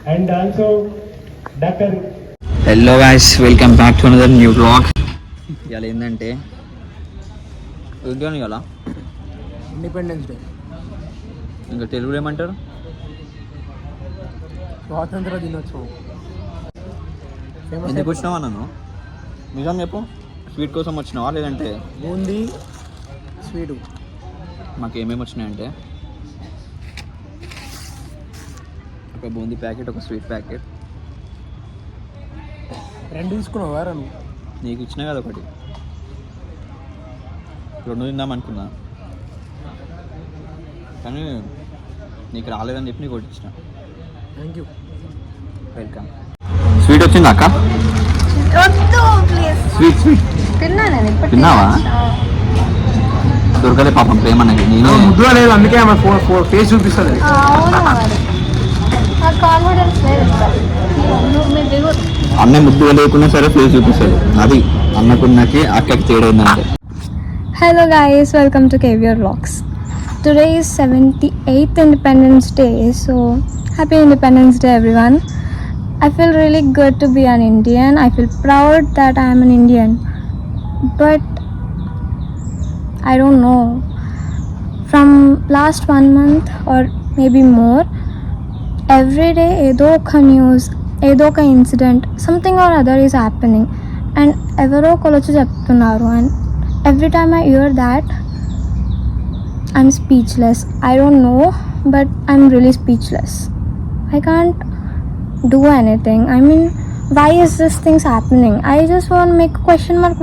and also Dr. Hello guys, welcome back to another new blog. ఇవాళ ఏంటంటే ఏంటని ఇవాళ ఇండిపెండెన్స్ డే, ఇంకా తెలుగులో ఏమంటారు? స్వాతంత్ర దినోత్సవం. ఎందుకు వచ్చినావా నన్ను? నిజం చెప్పు, స్వీట్ కోసం వచ్చినావా లేదంటే? బూందీ స్వీటు. మాకు ఏమేమి వచ్చినాయంటే ఒక బూందీ ప్యాకెట్, ఒక స్వీట్ ప్యాకెట్. రెండు తీసుకున్నావు వారా నువ్వు? నీకు ఇచ్చినా కదా ఒకటి, రెండు తిందాం అనుకున్నా కానీ నీకు రాలేదని చెప్పి నీకు ఒకటి ఇచ్చిన. Thank you, welcome. స్వీట్ వచ్చిందా అక్క? స్వీట్ స్వీట్ తిన్నావా? దొరకలే పాపం ప్రేమ అనేది. నేను ముద్దుగా లేదు, అందుకే ఆమె ఫేస్ చూపిస్తుంది. అన్న ముద్దుగా లేకున్నా సరే ఫేస్ చూపిస్తుంది. అది అన్నకున్నకి అక్కకి తేడైందంటే. Hello guys, welcome to KVR Vlogs. Today is 78th Independence Day, so happy Independence Day everyone. I feel really good to be an Indian. I feel proud that I am an Indian. But I don't know, from last 1 month or maybe more, every day ఏదో ఒక news, ఏదో ఒక incident, something or other is happening and ఎవరో ఒకరు వచ్చి చెప్తున్నారు. And every time I hear that, I'm speechless. I don't know, but I'm really speechless. I can't do anything. I mean, why is this things happening? I just want to make a question mark.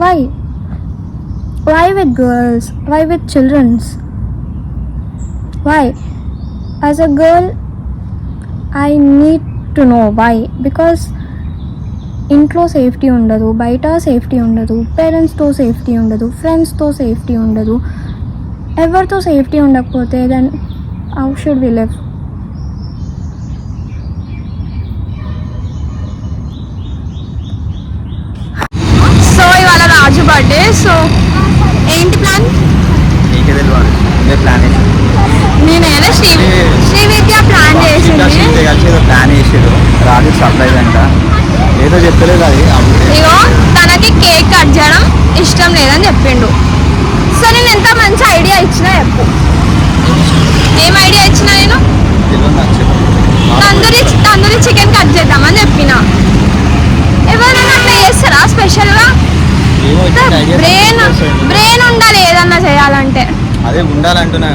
Why with girls? Why with children's? Why? As a girl, I need to know why. Because ఇంట్లో safety ఉండదు, బయట safety ఉండదు, పేరెంట్స్తో safety ఉండదు, ఫ్రెండ్స్తో safety ఉండదు. ఎవరితో safety ఉండకపోతే then how should we live? So ఇవాళ రాజు బర్త్డే. సో ఏంటి ప్లాన్? నేనైనా శ్రీవిద్య ప్లాన్ చేసింది. ప్లాన్ చేసారు రాజు సర్ప్రైజ్ అంట, ఏదో చెప్పలేదు. అది ఇగో తనకి కేక్ కట్ చేయడం ఇష్టం లేదని చెప్పిండు. సో నేను ఎంత మంచి ఐడియా ఇచ్చినా చెప్పు. ఏం ఐడియా ఇచ్చినా నేను? తందూరి చికెన్ కట్ చేద్దామని చెప్పిన. ఎవరైనా అట్లా చేస్తారా స్పెషల్గా? బ్రెయిన్ ఉండాలి ఏదన్నా చేయాలంటే. అదే ఉండాలంటున్నా.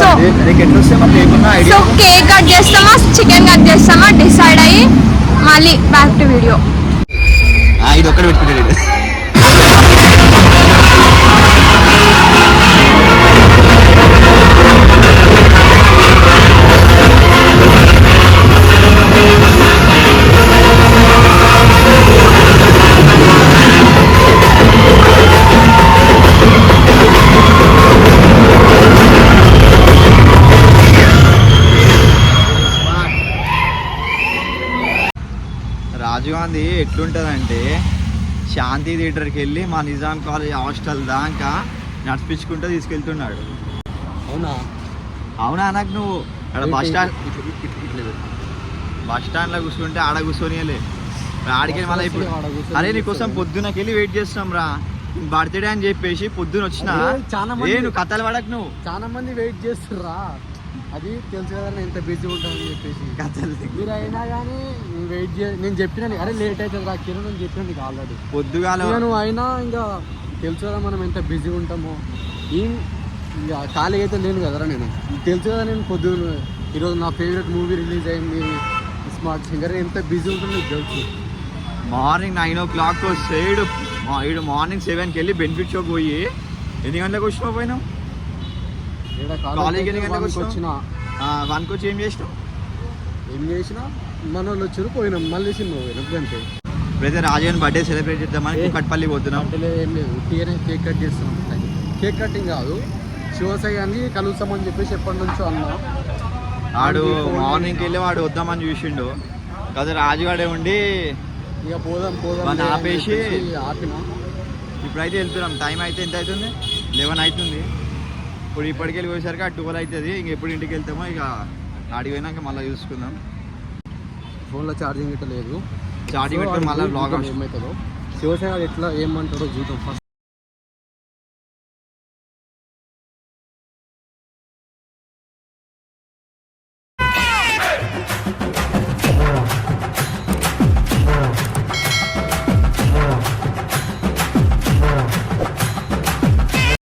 సో కేక్ కట్ చేస్తామా, చికెన్ కట్ చేస్తామా డిసైడ్ అయ్యి మళ్ళీ బ్యాక్ టు వీడియో. ఇది ఒక్కటి పెట్టుకుంటాడు. రాజీవ్ గాంధీ ఎట్లుంటుందంటే శాంతి థియేటర్కి వెళ్ళి మా నిజాం కాలేజ్ హాస్టల్ దాకా నడిపించుకుంటూ తీసుకెళ్తున్నాడు. అవునా? నాకు నువ్వు అక్కడ బస్ స్టాండ్లో కూర్చుంటే ఆడ కూర్చొనిలే ఆడికి మళ్ళీ ఇప్పుడు అరే నీకోసం పొద్దునకి వెళ్ళి వెయిట్ చేస్తున్నాం రా, బర్త్డే అని చెప్పేసి పొద్దున వచ్చినా. నువ్వు కథలు పడకు, నువ్వు చాలా మంది వెయిట్ చేస్తుర్రా. అది తెలుసు కదా ఎంత బిజీ ఉంటామని చెప్పేసి. మీరు అయినా కానీ వెయిట్ నేను చెప్పినా, అరే లేట్ అవుతుంది రా కిరణ్ అని చెప్పినా నీకు ఆల్రెడీ పొద్దుగాల. నువ్వు అయినా ఇంకా తెలుసు కదా మనం ఎంత బిజీ ఉంటామో. ఇంకా ఖాళీ అయితే లేను కదరా నేను. తెలుసు కదా నేను పొద్దున్న ఈరోజు నా ఫేవరెట్ మూవీ రిలీజ్ అయింది స్మార్ట్ సింగర్, ఎంత బిజీ ఉంటుందో నీకు తెలుసు. మార్నింగ్ 9 o'clock వస్తే ఈడు మార్నింగ్ 7కి వెళ్ళి బెనిఫిట్ షోకి పోయి ఎన్ని గంటలకు వచ్చినా పోయినాం? కాలేజీకి ఎన్ని గంటలకు వచ్చినా? 1కి వచ్చి ఏం చేసినా మన వాళ్ళు వచ్చారు, పోయినాం, మళ్ళీ సినిమా పోయినాం అంతే. ఇప్పుడైతే రాజన్ బర్త్డే సెలబ్రేట్ చేద్దామని కుకట్పల్లి పోతున్నాం. ఏం లేదు, కేక్ కట్ చేస్తున్నాం. కేక్ కటింగ్ కాదు, శివసాయి అని కలుస్తామని చెప్పేసి ఎప్పటి నుంచో అన్నా. వాడు మార్నింగ్కి వెళ్ళి వాడు వద్దామని చూసిండు కదా, రాజుగాడే ఉండి ఇక పోదాం ఆపేసి ఆపిన. ఇప్పుడైతే వెళ్తున్నాం. టైం అయితే ఎంత అవుతుంది? 11 అవుతుంది. ఇప్పుడు ఇప్పటికెళ్ళి పోయేసరికి 12 అవుతుంది. ఇంక ఎప్పుడు ఇంటికి వెళ్తామో ఇక ఆడికి పోయినాక మళ్ళీ చూసుకుందాం. ఫోన్లో ఛార్జింగ్ ఇట్లా లేదు, చాటి పెట్టుకొని మళ్ళీ బ్లాగ్ ఏమవుతుందో శివసేన ఎట్లా ఏమంటాడో చూద్దాం ఫస్ట్.